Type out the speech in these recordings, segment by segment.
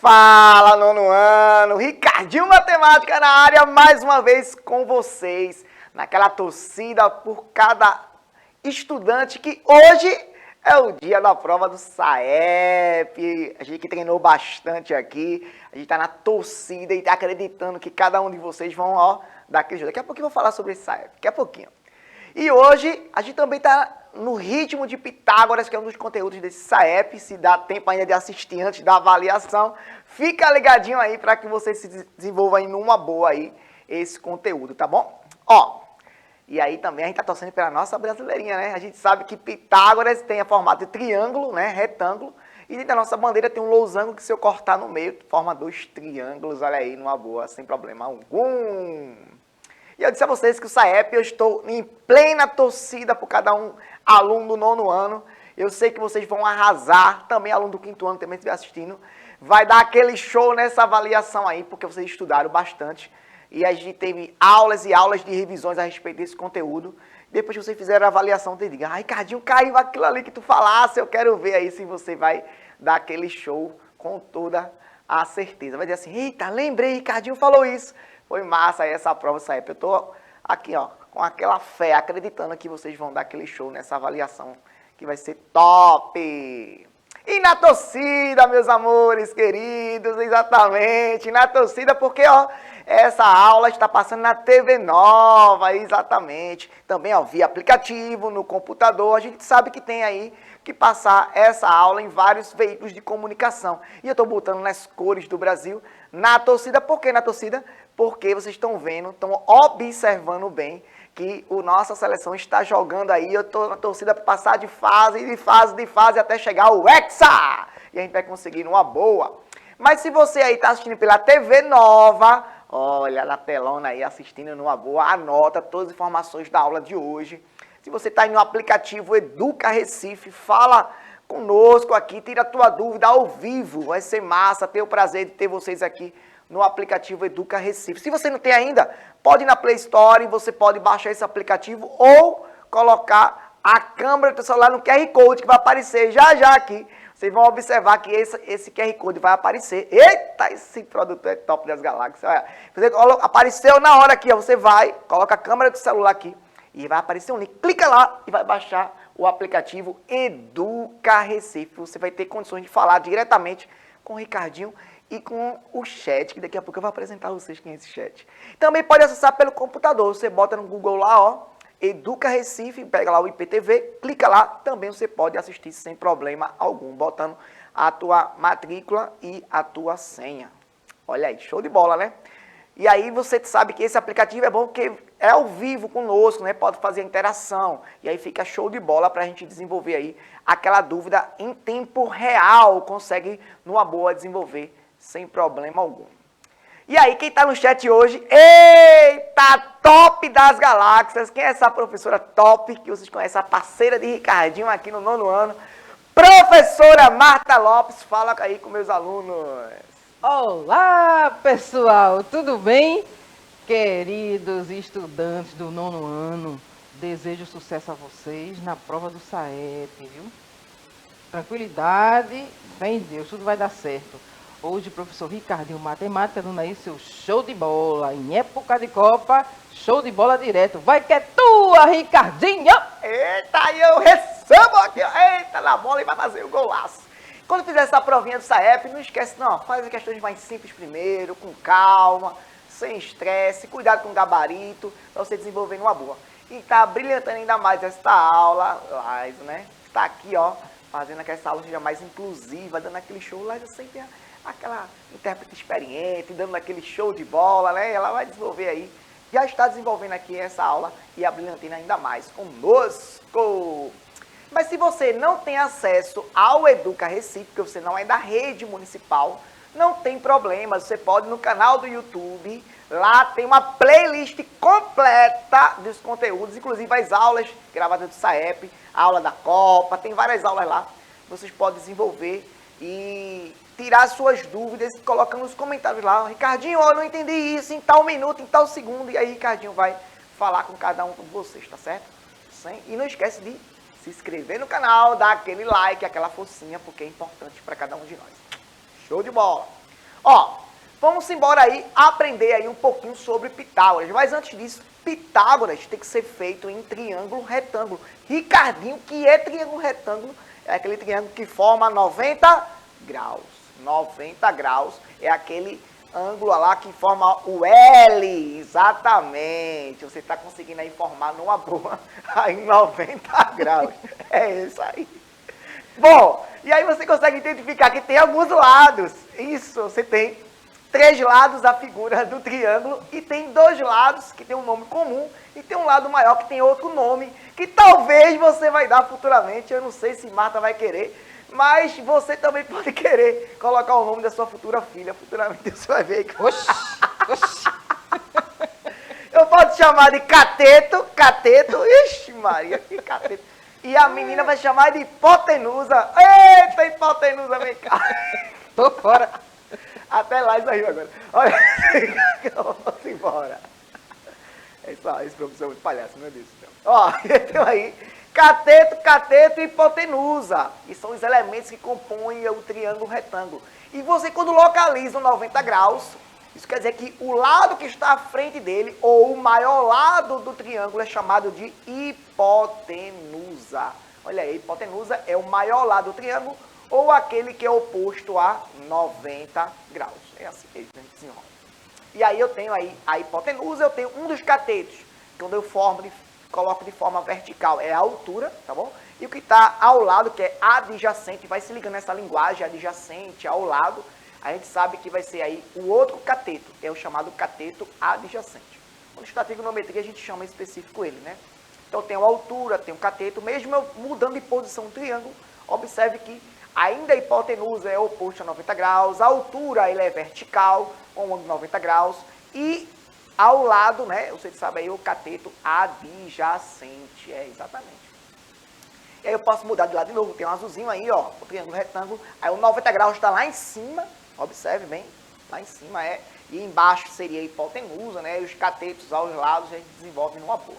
Fala, nono ano! Ricardinho Matemática na área, mais uma vez com vocês, naquela torcida por cada estudante que hoje é o dia da prova do SAEP. A gente que treinou bastante aqui, a gente tá na torcida e tá acreditando que cada um de vocês vão, dar aquele jeito. Daqui a pouquinho eu vou falar sobre esse SAEP, daqui a pouquinho. E hoje a gente também tá no ritmo de Pitágoras, que é um dos conteúdos desse SAEP. Se dá tempo ainda de assistir antes da avaliação, fica ligadinho aí para que você se desenvolva aí numa boa aí esse conteúdo, tá bom? E aí também a gente tá torcendo pela nossa brasileirinha, né? A gente sabe que Pitágoras tem a formato de triângulo, né? Retângulo. E dentro da nossa bandeira tem um losango que se eu cortar no meio, forma dois triângulos, olha aí, numa boa, sem problema algum. E eu disse a vocês que o SAEP, eu estou em plena torcida por cada um aluno do nono ano. Eu sei que vocês vão arrasar, também aluno do quinto ano também estiver assistindo. Vai dar aquele show nessa avaliação aí, porque vocês estudaram bastante. E a gente teve aulas e aulas de revisões a respeito desse conteúdo. Depois que vocês fizeram a avaliação, você diga, Ricardinho, caiu aquilo ali que tu falasse, eu quero ver aí se você vai dar aquele show com toda a certeza. Vai dizer assim, eita, lembrei, Ricardinho falou isso. Foi massa aí essa prova, SAEP. Eu tô aqui, com aquela fé, acreditando que vocês vão dar aquele show nessa avaliação, que vai ser top! E na torcida, meus amores queridos, exatamente, na torcida, porque, essa aula está passando na TV Nova, exatamente. Também, via aplicativo, no computador, a gente sabe que tem aí que passar essa aula em vários veículos de comunicação. E eu estou botando nas cores do Brasil, na torcida. Por que na torcida? Porque vocês estão vendo, estão observando bem que a nossa seleção está jogando aí. Eu estou na torcida para passar de fase, até chegar ao Hexa! E a gente vai conseguir numa boa. Mas se você aí está assistindo pela TV Nova, olha na telona aí assistindo numa boa, anota todas as informações da aula de hoje. Se você está aí no aplicativo Educa Recife, fala conosco aqui, tira a tua dúvida ao vivo. Vai ser massa, ter o prazer de ter vocês aqui no aplicativo Educa Recife. Se você não tem ainda, pode ir na Play Store, você pode baixar esse aplicativo ou colocar a câmera do seu celular no QR Code que vai aparecer já aqui. Vocês vão observar que esse QR Code vai aparecer. Eita, esse produto é top das galáxias. Olha, apareceu na hora aqui, você vai, coloca a câmera do celular aqui e vai aparecer um link. Clica lá e vai baixar o aplicativo Educa Recife. Você vai ter condições de falar diretamente com o Ricardinho e com o chat, que daqui a pouco eu vou apresentar a vocês quem é esse chat. Também pode acessar pelo computador. Você bota no Google lá, Educa Recife, pega lá o IPTV, clica lá, também você pode assistir sem problema algum, botando a tua matrícula e a tua senha. Olha aí, show de bola, né? E aí você sabe que esse aplicativo é bom porque é ao vivo conosco, né? Pode fazer interação. E aí fica show de bola para a gente desenvolver aí aquela dúvida em tempo real. Consegue, numa boa, desenvolver sem problema algum. E aí, quem está no chat hoje? Eita, top das galáxias! Quem é essa professora top que vocês conhecem? A parceira de Ricardinho aqui no nono ano. Professora Marta Lopes, fala aí com meus alunos. Olá, pessoal, tudo bem? Queridos estudantes do nono ano, desejo sucesso a vocês na prova do SAEP, viu? Tranquilidade, fé em Deus, tudo vai dar certo. Hoje, professor Ricardinho Matemática, dando aí seu show de bola. Em época de Copa, show de bola direto. Vai que é tua, Ricardinho! Eita, aí eu recebo aqui, eita, na bola e vai fazer o golaço. Quando fizer essa provinha do SAEP, não esquece não, faz as questões mais simples primeiro, com calma, sem estresse, cuidado com o gabarito, para você desenvolver numa boa. E tá brilhantando ainda mais esta aula, né? Tá aqui, fazendo que essa aula seja mais inclusiva, dando aquele show, Laisa sempre aquela intérprete experiente, dando aquele show de bola, né? Ela vai desenvolver aí, já está desenvolvendo aqui essa aula e a brilhantina ainda mais conosco. Mas se você não tem acesso ao Educa Recife, porque você não é da rede municipal, não tem problema, você pode ir no canal do YouTube, lá tem uma playlist completa dos conteúdos, inclusive as aulas gravadas do SAEP, a aula da Copa, tem várias aulas lá, vocês podem desenvolver e tirar suas dúvidas, colocando nos comentários lá, Ricardinho, eu não entendi isso em tal minuto, em tal segundo, e aí Ricardinho vai falar com cada um de vocês, tá certo? E não esquece de se inscrever no canal, dar aquele like, aquela forcinha, porque é importante para cada um de nós. Show de bola! Ó, vamos embora aí aprender aí um pouquinho sobre Pitágoras. Mas antes disso, Pitágoras tem que ser feito em triângulo retângulo. Ricardinho, que é triângulo retângulo? É aquele triângulo que forma 90 graus. 90 graus é aquele ângulo lá que forma o L. Exatamente. Você está conseguindo aí formar numa boa aí 90 graus. É isso aí. Bom, e aí você consegue identificar que tem alguns lados. Isso, você tem 3 lados da figura do triângulo e tem 2 lados que tem um nome comum e tem um lado maior que tem outro nome que talvez você vai dar futuramente. Eu não sei se Marta vai querer, mas você também pode querer colocar o nome da sua futura filha. Futuramente você vai ver. Oxi, oxi. Eu posso chamar de cateto. Ixi Maria, que cateto. E a menina vai chamar de hipotenusa. Eita, hipotenusa, vem cá. Tô fora. Até lá isso aí agora. Olha, vamos embora. Esse professor é muito palhaço, não é disso. Não. Ó, então aí, cateto e hipotenusa. E são os elementos que compõem o triângulo retângulo. E você, quando localiza o 90 graus, isso quer dizer que o lado que está à frente dele, ou o maior lado do triângulo, é chamado de hipotenusa. Olha aí, hipotenusa é o maior lado do triângulo, ou aquele que é oposto a 90 graus. É assim mesmo, a gente desenrola. E aí eu tenho aí a hipotenusa, eu tenho um dos catetos, quando eu coloco de forma vertical, é a altura, tá bom? E o que está ao lado, que é adjacente, vai se ligando nessa linguagem adjacente, ao lado, a gente sabe que vai ser aí o outro cateto, é o chamado cateto adjacente. Quando está trigonometria, a gente chama específico ele, né? Então tem a altura, tem o cateto, mesmo eu mudando de posição do triângulo, observe que ainda a hipotenusa é oposta a 90 graus, a altura ele é vertical, com um ângulo de 90 graus, e ao lado, né, você sabe aí, o cateto adjacente, exatamente. E aí eu posso mudar de lado de novo, tem um azulzinho aí, ó, o triângulo retângulo, aí o 90 graus está lá em cima, observe bem, lá em cima e embaixo seria a hipotenusa, né, e os catetos aos lados a gente desenvolve numa boa,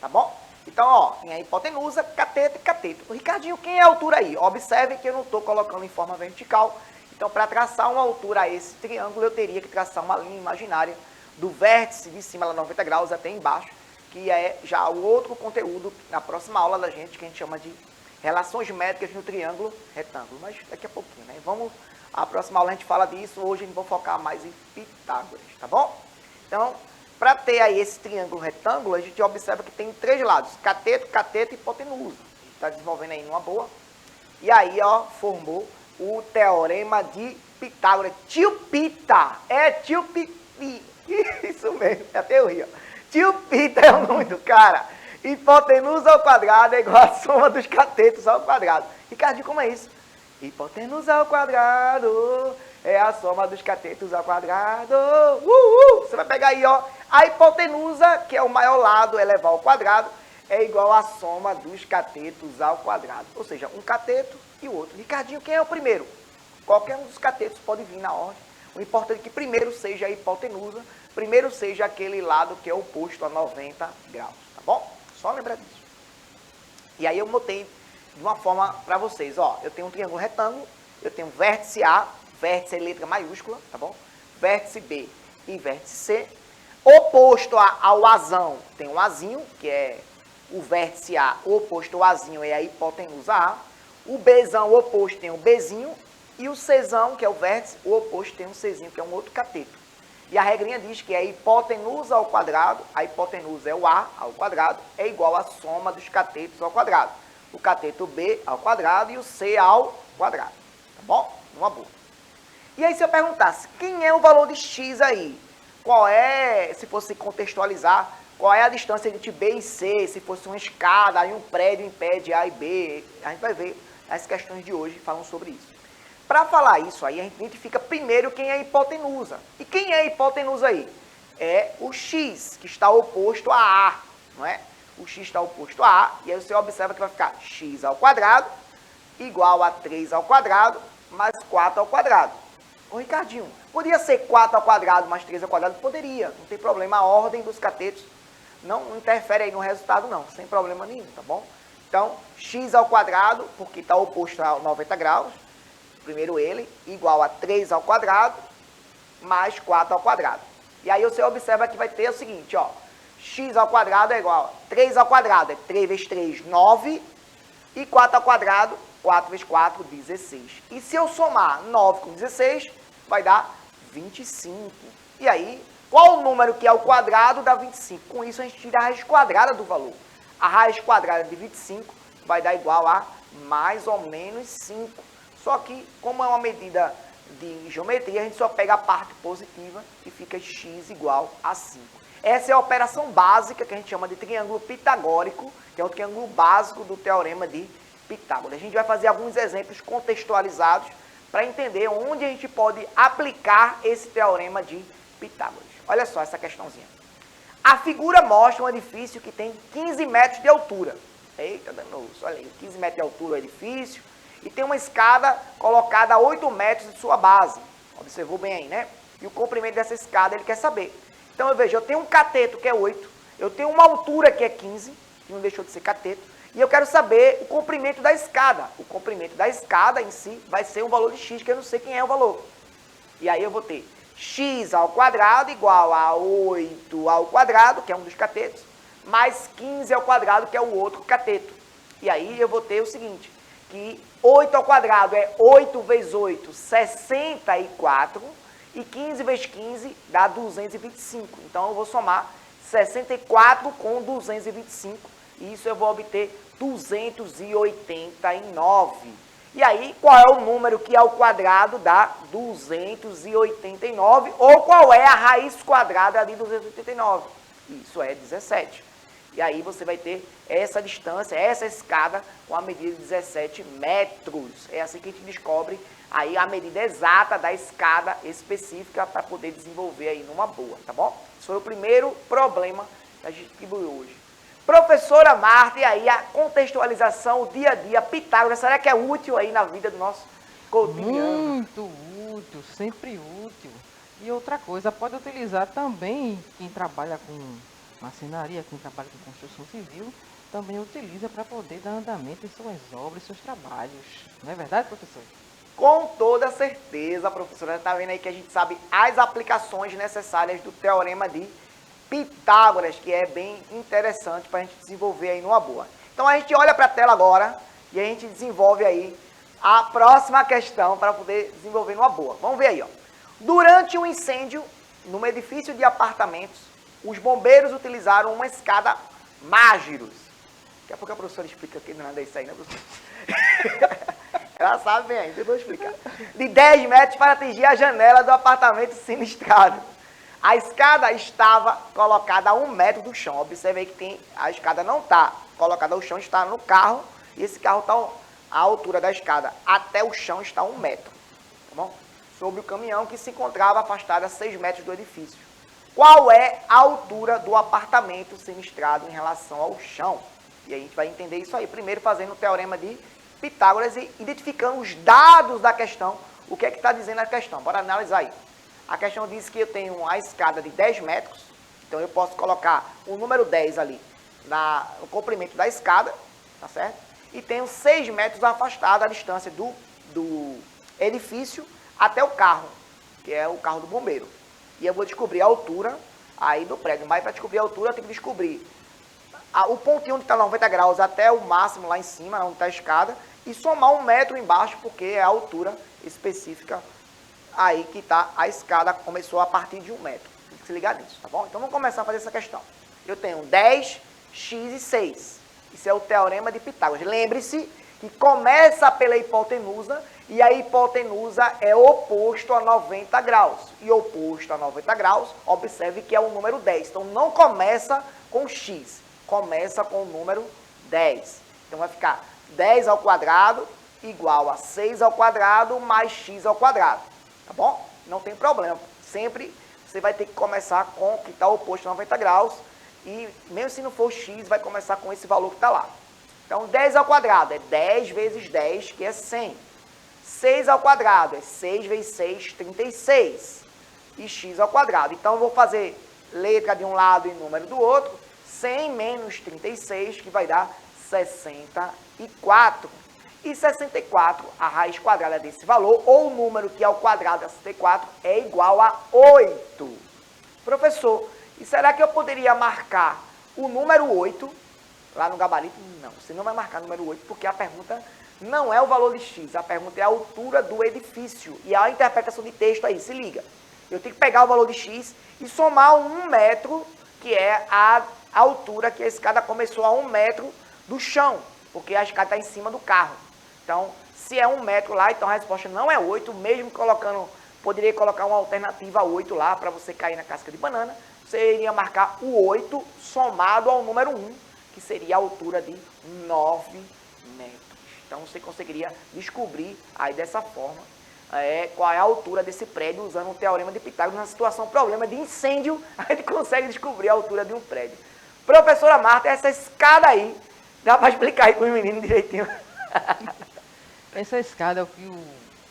tá bom? Então, ó, tem a hipotenusa, cateto e cateto. Ricardinho, quem é a altura aí? Observe que eu não estou colocando em forma vertical. Então, para traçar uma altura a esse triângulo, eu teria que traçar uma linha imaginária do vértice de cima, lá 90 graus, até embaixo, que é já o outro conteúdo na próxima aula da gente, que a gente chama de relações métricas no triângulo retângulo. Mas daqui a pouquinho, né? A próxima aula a gente fala disso, hoje a gente vai focar mais em Pitágoras, tá bom? Então, para ter aí esse triângulo retângulo, a gente observa que tem 3 lados, cateto e hipotenusa. A gente está desenvolvendo aí numa boa. E aí, ó, formou o teorema de Pitágoras. Tio Pita, tio Piti. Isso mesmo, até eu ri, ó. Tio Pita é o nome do cara. Hipotenusa ao quadrado é igual a soma dos catetos ao quadrado. Ricardinho, como é isso? Hipotenusa ao quadrado é a soma dos catetos ao quadrado. Você vai pegar aí, ó. A hipotenusa, que é o maior lado elevado ao quadrado, é igual à soma dos catetos ao quadrado. Ou seja, um cateto e o outro. Ricardinho, quem é o primeiro? Qualquer um dos catetos pode vir na ordem. O importante é que primeiro seja a hipotenusa, primeiro seja aquele lado que é oposto a 90 graus, tá bom? Só lembrar disso. E aí eu botei de uma forma para vocês, ó. Eu tenho um triângulo retângulo, eu tenho vértice A, vértice é letra maiúscula, tá bom? Vértice B e vértice C. Oposto ao Azão, tem um Azinho, que é o vértice A, oposto ao Azinho é a hipotenusa A. O Bzão, o oposto, tem o Bzinho. E o Czão, que é o vértice, o oposto tem um Czinho, que é um outro cateto. E a regrinha diz que a hipotenusa ao quadrado, a hipotenusa é o A ao quadrado, é igual à soma dos catetos ao quadrado. O cateto B ao quadrado e o C ao quadrado. Tá bom? Uma boa. E aí se eu perguntasse, quem é o valor de x aí? Qual é, se fosse contextualizar, qual é a distância entre B e C, se fosse uma escada, aí um prédio impede A e B, a gente vai ver as questões de hoje falam sobre isso. Para falar isso aí, a gente identifica primeiro quem é a hipotenusa. E quem é a hipotenusa aí? É o x, que está oposto a A, não é? O x está oposto a A, e aí você observa que vai ficar x ao quadrado igual a 3 ao quadrado mais 4 ao quadrado. Ô Ricardinho, poderia ser 4 ao quadrado mais 3 ao quadrado? Poderia, não tem problema, a ordem dos catetos não interfere aí no resultado não, sem problema nenhum, tá bom? Então, x ao quadrado, porque está oposto a 90 graus, primeiro ele, igual a 3 ao quadrado, mais 4 ao quadrado. E aí você observa que vai ter o seguinte, ó, x ao quadrado é igual a 3 ao quadrado, é 3 vezes 3, 9, e 4 ao quadrado, 4 vezes 4, 16. E se eu somar 9 com 16, vai dar 25. E aí, qual o número que é o quadrado dá 25? Com isso, a gente tira a raiz quadrada do valor. A raiz quadrada de 25 vai dar igual a mais ou menos 5. Só que, como é uma medida de geometria, a gente só pega a parte positiva e fica x igual a 5. Essa é a operação básica que a gente chama de triângulo pitagórico, que é o triângulo básico do teorema de Pitágoras. A gente vai fazer alguns exemplos contextualizados para entender onde a gente pode aplicar esse teorema de Pitágoras. Olha só essa questãozinha. A figura mostra um edifício que tem 15 metros de altura. Eita, danoso. Olha aí, 15 metros de altura o edifício. E tem uma escada colocada a 8 metros de sua base. Observou bem aí, né? E o comprimento dessa escada ele quer saber. Então, eu vejo, eu tenho um cateto que é 8. Eu tenho uma altura que é 15, que não deixou de ser cateto. E eu quero saber o comprimento da escada. O comprimento da escada em si vai ser um valor de x, que eu não sei quem é o valor. E aí eu vou ter x ao quadrado igual a 8 ao quadrado, que é um dos catetos, mais 15 ao quadrado, que é o outro cateto. E aí eu vou ter o seguinte, que 8 ao quadrado é 8 vezes 8, 64, e 15 vezes 15 dá 225. Então eu vou somar 64 com 225, e isso eu vou obter 289. E aí, qual é o número que ao quadrado dá 289? Ou qual é a raiz quadrada de 289? Isso é 17. E aí você vai ter essa distância, essa escada com a medida de 17 metros. É assim que a gente descobre aí a medida exata da escada específica para poder desenvolver aí numa boa, tá bom? Esse foi o primeiro problema que a gente distribuiu hoje. Professora Marta, e aí a contextualização, o dia a dia, Pitágoras, será que é útil aí na vida do nosso cotidiano? Muito útil, sempre útil. E outra coisa, pode utilizar também quem trabalha com marcenaria, quem trabalha com construção civil, também utiliza para poder dar andamento em suas obras, em seus trabalhos. Não é verdade, professor? Com toda certeza, professora. Está vendo aí que a gente sabe as aplicações necessárias do teorema de Pitágoras, que é bem interessante para a gente desenvolver aí numa boa. Então a gente olha para a tela agora e a gente desenvolve aí a próxima questão para poder desenvolver numa boa. Vamos ver aí, ó. Durante um incêndio num edifício de apartamentos, os bombeiros utilizaram uma escada Mágiros. Daqui a pouco a professora explica que nada é isso aí, né, professora? Ela sabe bem aí, depois eu vou explicar. De 10 metros para atingir a janela do apartamento sinistrado. A escada estava colocada a 1 metro do chão. Observe aí que a escada não está colocada ao chão, está no carro. E esse carro está a altura da escada até o chão está 1 metro. Tá bom? Sobre o caminhão que se encontrava afastado a 6 metros do edifício. Qual é a altura do apartamento sinistrado em relação ao chão? E a gente vai entender isso aí. Primeiro fazendo o teorema de Pitágoras e identificando os dados da questão. O que é que está dizendo a questão? Bora analisar aí. A questão diz que eu tenho a escada de 10 metros, então eu posso colocar o número 10 ali no comprimento da escada, tá certo? E tenho 6 metros afastado a distância do edifício até o carro, que é o carro do bombeiro. E eu vou descobrir a altura aí do prédio. Mas para descobrir a altura eu tenho que descobrir o pontinho onde está 90 graus até o máximo lá em cima, onde está a escada, e somar 1 metro embaixo, porque é a altura específica aí que está a escada, começou a partir de 1 metro. Tem que se ligar nisso, tá bom? Então vamos começar a fazer essa questão. Eu tenho 10, x e 6. Isso é o teorema de Pitágoras. Lembre-se que começa pela hipotenusa e a hipotenusa é oposto a 90 graus. E oposto a 90 graus, observe que é o número 10. Então não começa com x, começa com o número 10. Então vai ficar 10 ao quadrado igual a 6 ao quadrado mais x ao quadrado. Tá bom? Não tem problema. Sempre você vai ter que começar com o que está oposto a 90 graus. E mesmo se não for x, vai começar com esse valor que está lá. Então, 10 ao quadrado é 10 vezes 10, que é 100. 6 ao quadrado é 6 vezes 6, 36. E x ao quadrado. Então, eu vou fazer letra de um lado e número do outro. 100 menos 36, que vai dar 64. E 64, a raiz quadrada desse valor, ou o número que é ao quadrado da 64, é igual a 8. Professor, e será que eu poderia marcar o número 8 lá no gabarito? Não, você não vai marcar o número 8, porque a pergunta não é o valor de x, a pergunta é a altura do edifício. E a interpretação de texto aí, se liga. Eu tenho que pegar o valor de x e somar 1 metro, que é a altura que a escada começou a 1 metro do chão, porque a escada está em cima do carro. Então, se é 1 metro lá, então a resposta não é 8, mesmo colocando, poderia colocar uma alternativa 8 lá, para você cair na casca de banana, você iria marcar o 8 somado ao número 1, que seria a altura de 9 metros. Então, você conseguiria descobrir aí dessa forma qual é a altura desse prédio usando o teorema de Pitágoras. Na situação, problema de incêndio, a gente consegue descobrir a altura de um prédio. Professora Marta, essa escada aí, dá para explicar aí para os meninos direitinho? Essa escada é o que o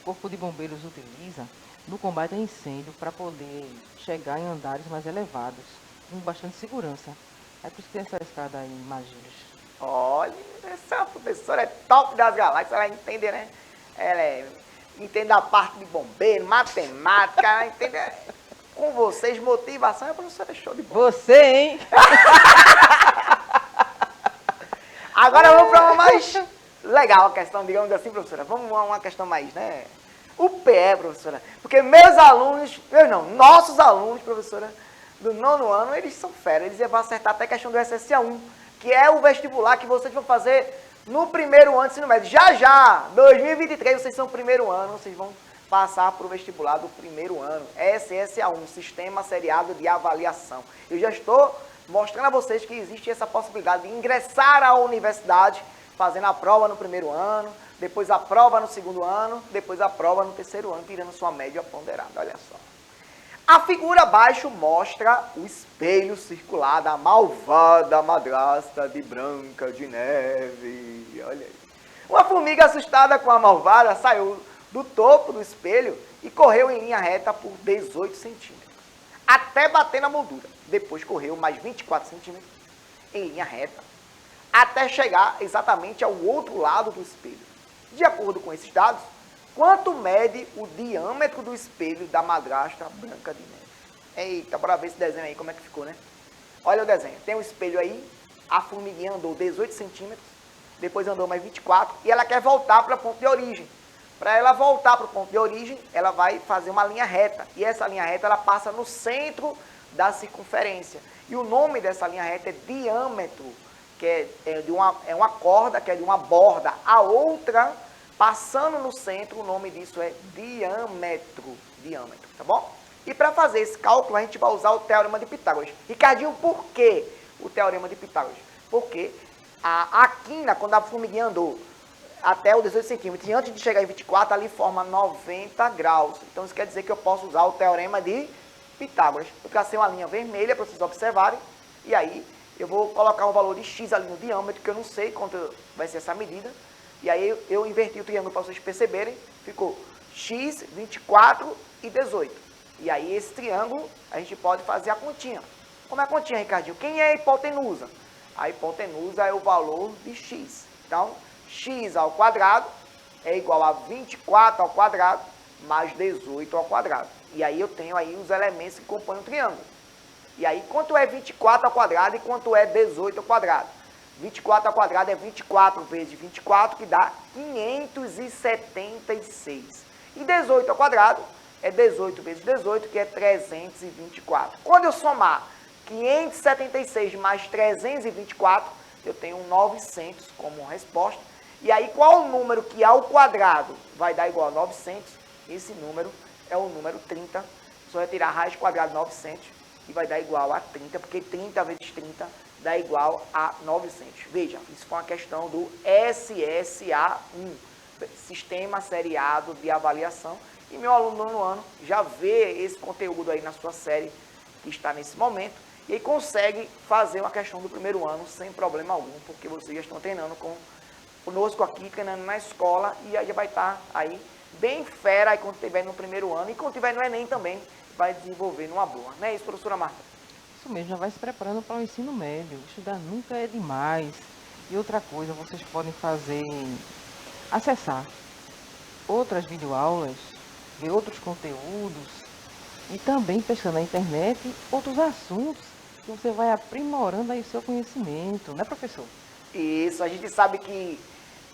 Corpo de Bombeiros utiliza no combate a incêndio para poder chegar em andares mais elevados, com bastante segurança. É por isso que tem essa escada aí, Magírios. Olha, essa professora é top das galáxias, ela entende, né? Ela entende a parte de bombeiro, matemática, ela entende. Com vocês, motivação, a professora é show de bola. Você, hein? Agora vamos para uma mais legal a questão, digamos assim, professora. Vamos a uma questão mais, né? O PE, professora. Porque nossos alunos, professora, do 9º ano, eles são fera. Eles vão acertar até a questão do SSA1, que é o vestibular que vocês vão fazer no primeiro ano de ensino médio. Já, 2023, vocês são primeiro ano, vocês vão passar para o vestibular do primeiro ano. SSA1, Sistema Seriado de Avaliação. Eu já estou mostrando a vocês que existe essa possibilidade de ingressar à universidade fazendo a prova no primeiro ano, depois a prova no segundo ano, depois a prova no terceiro ano, tirando sua média ponderada. Olha só. A figura abaixo mostra o espelho circular da malvada madrasta de Branca de Neve. Olha aí. Uma formiga assustada com a malvada saiu do topo do espelho e correu em linha reta por 18 centímetros, até bater na moldura. Depois correu mais 24 centímetros em linha reta, até chegar exatamente ao outro lado do espelho. De acordo com esses dados, quanto mede o diâmetro do espelho da madrasta Branca de Neve? Eita, bora ver esse desenho aí, como é que ficou, né? Olha o desenho. Tem um espelho aí, a formiguinha andou 18 centímetros, depois andou mais 24, e ela quer voltar para o ponto de origem. Para ela voltar para o ponto de origem, ela vai fazer uma linha reta. E essa linha reta, ela passa no centro da circunferência. E o nome dessa linha reta é diâmetro, que é uma corda, que é de uma borda. A outra, passando no centro, o nome disso é diâmetro. Diâmetro, tá bom? E para fazer esse cálculo, a gente vai usar o Teorema de Pitágoras. Ricardinho, por que o Teorema de Pitágoras? Porque a quina, quando a formiguinha andou até os 18 centímetros, e antes de chegar em 24, ali forma 90 graus. Então, isso quer dizer que eu posso usar o Teorema de Pitágoras. Eu tracei uma linha vermelha para vocês observarem, e aí eu vou colocar um valor de x ali no diâmetro, que eu não sei quanto vai ser essa medida, e aí eu inverti o triângulo para vocês perceberem, ficou x, 24 e 18. E aí esse triângulo, a gente pode fazer a continha. Como é a continha, Ricardinho? Quem é a hipotenusa? A hipotenusa é o valor de x. Então, x ao quadrado é igual a 24 ao quadrado mais 18 ao quadrado. E aí eu tenho aí os elementos que compõem o triângulo. E aí, quanto é 24 ao quadrado e quanto é 18 ao quadrado? 24 ao quadrado é 24 vezes 24, que dá 576. E 18 ao quadrado é 18 vezes 18, que é 324. Quando eu somar 576 mais 324, eu tenho 900 como resposta. E aí, qual o número que ao quadrado vai dar igual a 900? Esse número é o número 30. Só retirar a raiz quadrada de 900 e vai dar igual a 30, porque 30 vezes 30 dá igual a 900. Veja, isso foi uma questão do SSA1, Sistema Seriado de Avaliação. E meu aluno no ano já vê esse conteúdo aí na sua série que está nesse momento e aí consegue fazer uma questão do primeiro ano sem problema algum, porque vocês já estão treinando conosco aqui, treinando na escola, e aí já vai estar aí bem fera aí quando estiver no primeiro ano, e quando estiver no Enem também vai desenvolver numa boa. Não é isso, professora Marta? Isso mesmo, já vai se preparando para o ensino médio. Estudar nunca é demais. E outra coisa, vocês podem fazer acessar outras videoaulas, ver outros conteúdos e também pesquisar na internet outros assuntos que você vai aprimorando aí o seu conhecimento, né, professor? Isso, a gente sabe que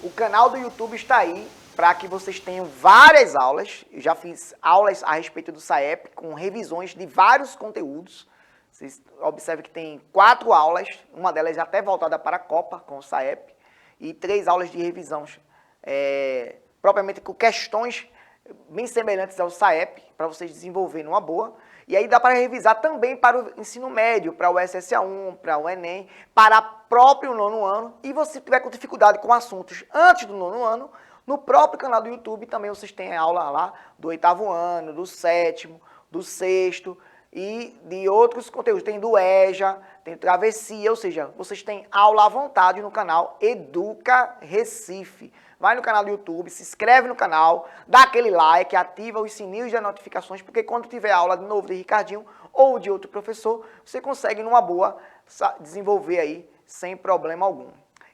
o canal do YouTube está aí para que vocês tenham várias aulas. Eu já fiz aulas a respeito do SAEP com revisões de vários conteúdos. Vocês observem que tem 4 aulas, uma delas até voltada para a Copa com o SAEP, e 3 aulas de revisão, propriamente com questões bem semelhantes ao SAEP, para vocês desenvolverem numa boa. E aí dá para revisar também para o ensino médio, para o SSA1, para o Enem, para o próprio 9º ano. E você tiver com dificuldade com assuntos antes do 9º ano, no próprio canal do YouTube também vocês têm aula lá do 8º ano, do 7º, do 6º e de outros conteúdos. Tem do EJA, tem Travessia, ou seja, vocês têm aula à vontade no canal Educa Recife. Vai no canal do YouTube, se inscreve no canal, dá aquele like, ativa os sininhos das notificações, porque quando tiver aula de novo de Ricardinho ou de outro professor, você consegue numa boa desenvolver aí sem problema algum.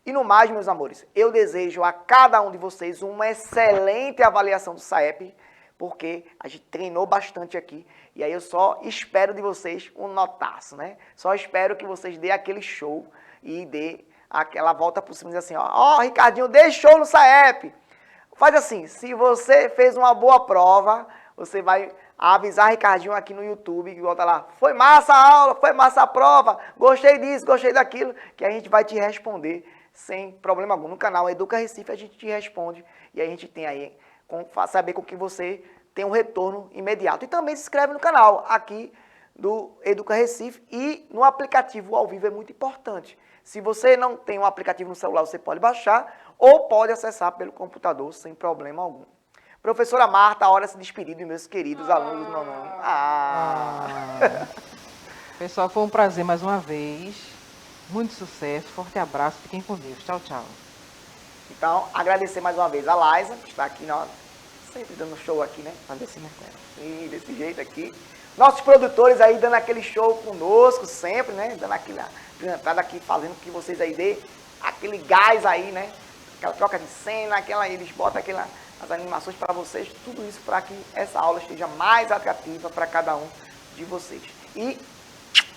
E no mais, meus amores, eu desejo a cada um de vocês uma excelente avaliação do SAEP, porque a gente treinou bastante aqui, e aí eu só espero de vocês um notaço, né? Só espero que vocês dêem aquele show e dê aquela volta por cima e diz assim, ó, Ricardinho, dê show no SAEP. Faz assim, se você fez uma boa prova, você vai avisar Ricardinho aqui no YouTube, que volta lá, foi massa a aula, foi massa a prova, gostei disso, gostei daquilo, que a gente vai te responder sem problema algum. No canal Educa Recife a gente te responde e a gente tem aí, saber com que você tem um retorno imediato. E também se inscreve no canal aqui do Educa Recife e no aplicativo ao vivo é muito importante. Se você não tem um aplicativo no celular, você pode baixar ou pode acessar pelo computador sem problema algum. Professora Marta, a hora de se despedir dos meus queridos alunos do 9º. Pessoal, foi um prazer mais uma vez. Muito sucesso, forte abraço, fiquem com Deus. Tchau, tchau. Então, agradecer mais uma vez a Laisa, que está aqui, sempre dando show aqui, né? Fazer assim, né? E desse jeito aqui. Nossos produtores aí dando aquele show conosco sempre, né? Dando aquela entrada aqui, fazendo que vocês aí dê aquele gás aí, né? Aquela troca de cena, eles botam as animações para vocês, tudo isso para que essa aula esteja mais atrativa para cada um de vocês. E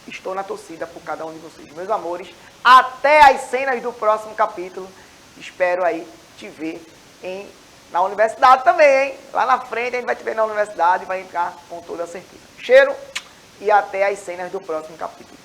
estou na torcida por cada um de vocês. Meus amores, até as cenas do próximo capítulo. Espero aí te ver na universidade também, hein? Lá na frente a gente vai te ver na universidade e vai entrar com toda certeza. Cheiro e até as cenas do próximo capítulo.